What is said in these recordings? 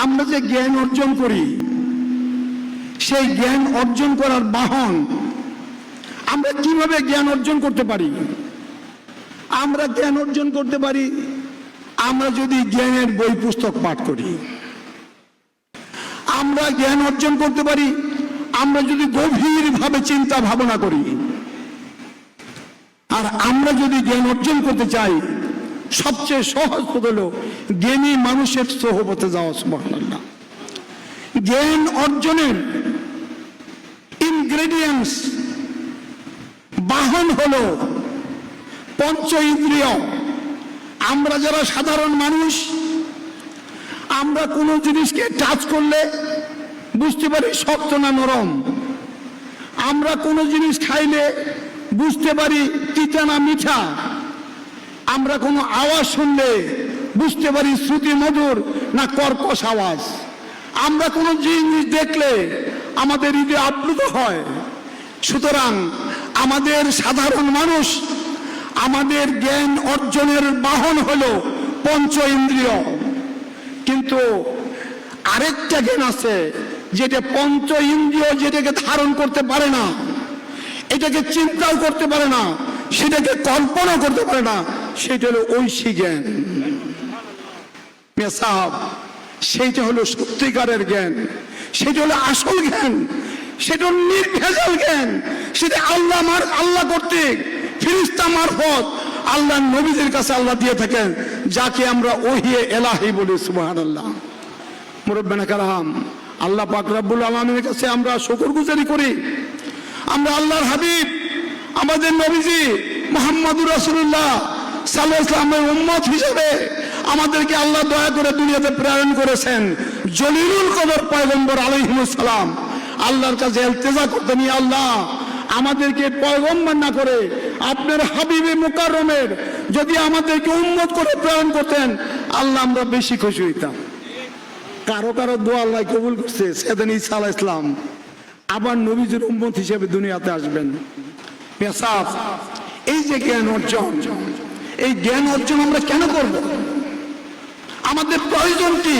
আমরা যে জ্ঞান অর্জন করি, সেই জ্ঞান অর্জন করার বাহন আমরা কিভাবে জ্ঞান অর্জন করতে পারি? আমরা জ্ঞান অর্জন করতে পারি আমরা যদি জ্ঞানের বই পুস্তক পাঠ করি। আমরা জ্ঞান অর্জন করতে পারি আমরা যদি গভীরভাবে চিন্তা ভাবনা করি। আর আমরা যদি জ্ঞান অর্জন করতে চাই, সবচেয়ে সহজ পথ হলো জ্ঞানী মানুষের সোহবতে যাওয়া। সুবহানাল্লাহ। জ্ঞান অর্জনের ইনগ্রেডিয়েন্টস, বাহন হলো পঞ্চ ইন্দ্রিয়। আমরা যারা সাধারণ মানুষ, আমরা কোনো জিনিসকে টাচ করলে বুঝতে পারি শক্ত না নরম। আমরা কোনো জিনিস খাইলে বুঝতে পারি তিতা না মিঠা। আমরা কোনো আওয়াজ শুনলে বুঝতে পারি শ্রুতি মধুর না কর্কশ আওয়াজ। আমরা কোনো জিনিস দেখলে আমাদের হৃদয় আপ্লুত হয়। সুতরাং আমাদের সাধারণ মানুষ, আমাদের জ্ঞান অর্জনের বাহন হলো পঞ্চ ইন্দ্রিয়। কিন্তু আরেকটা জ্ঞান আছে যেটা পঞ্চ ইন্দ্রিয় যেটাকে ধারণ করতে পারে না, এটাকে চিন্তাও করতে পারে না, সেটাকে কল্পনা করতে পারে না, সেটা হলো ঐশী জ্ঞান। সেইটা হলো সত্যিকারের জ্ঞান, সেটা হলো আসল জ্ঞান, সেটা হলো নির্ভেজাল জ্ঞান। সেটা আল্লাহ কর্তৃক ফেরেশতা মারফত আল্লাহ নবীদের কাছে আল্লাহ দিয়ে থাকেন, যাকে আমরা ওহিয়ে এলাহি বলি। সুবহানাল্লাহ। মুরব্বানা কারাম, আল্লাহ পাক রব্বুল আলামিনের কাছে আমরা শুকরগুজারি করি। আমরা আল্লাহর হাবিব আমাদের নবীজি মুহাম্মদুর রাসূলুল্লাহ সাল্লাল্লাহু আলাইহি ওয়াসাল্লামের উম্মত হিসেবে আমাদেরকে আল্লাহ দয়া করে দুনিয়াতে প্রেরণ করেছেন। জলিলুল কদর পয়গম্বর আলাইহিস সালাম আল্লাহর কাছে ইলতিজা করতেন, আল্লাহ আমাদেরকে পয়গম্বর না করে আপনার হাবিবে মুকাররমের যদি আমাদেরকে উম্মত করে প্রেরণ করতেন, আল্লাহ আমরা বেশি খুশি হইতাম। কারো কারো দোয়া আল্লাহ কবুল করছে। সেদিন ঈসা আলাইহিস সালাম আবার নবীজির উম্মত হিসেবে দুনিয়াতে আসবেন। এই যে জ্ঞান অর্জন, এই জ্ঞান অর্জন আমরা কেন করব? আমাদের প্রয়োজন কি?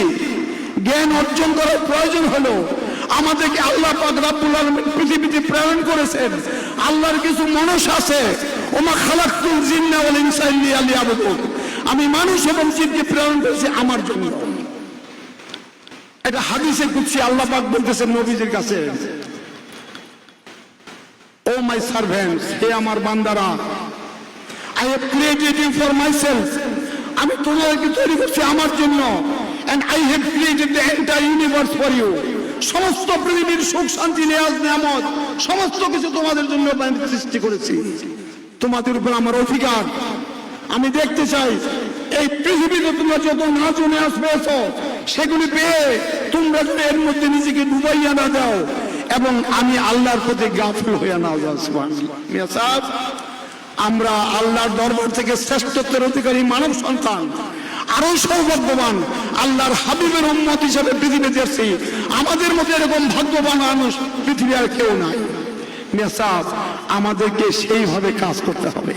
জ্ঞান অর্জন করার প্রয়োজন হলো আমাদেরকে আল্লাহ পাক রব্বুল আলামিন পৃথিবীতে প্রেরণ করেছেন। আল্লাহর কিছু মানুষ আছে, ওমা খালাকতুল জিন্না ওয়াল ইনসা ইল্লা লিয়াবুদুন, আমি মানুষ এবং জিনকে প্রেরণ করেছি আমার জন্য। এটা হাদিসে কুদসি আল্লাহ পাক বলতেছেন নবীজির কাছে, ও মাই সার্ভেন্টস, হে আমার বান্দারা, I have created you for myself, আমি তোমাদেরকে তৈরি করছি আমার জন্য, and I have created the entire universe for you, সমস্ত পৃথিবীর সুখ শান্তি নিয়াজ নিয়ামত সমস্ত কিছু তোমাদের জন্য সৃষ্টি করেছি। তোমাদের উপর আমার অধিকার। আমি দেখতে চাই এই পৃথিবীতে তোমরা যত নাজ নিয়াজ পেয়েছো, সেগুলি পেয়ে তোমরা যদি এর মধ্যে নিজেকে ডুবাইয়া না দাও এবং আমি আল্লাহর প্রতি গাফিল হইয়া না যাও। সুবহানাল্লাহ। আমরা আল্লাহর দরবার থেকে শ্রেষ্ঠত্বের অধিকারী মানব সন্তান, আরো সৌভাগ্যবান আল্লাহর হাবিবের উম্মত হিসেবে পৃথিবীতে এসেছি। আমাদের মধ্যে এরকম ভাগ্যবান মানুষ পৃথিবী আর কেউ নাই। আমাদেরকে সেইভাবে কাজ করতে হবে।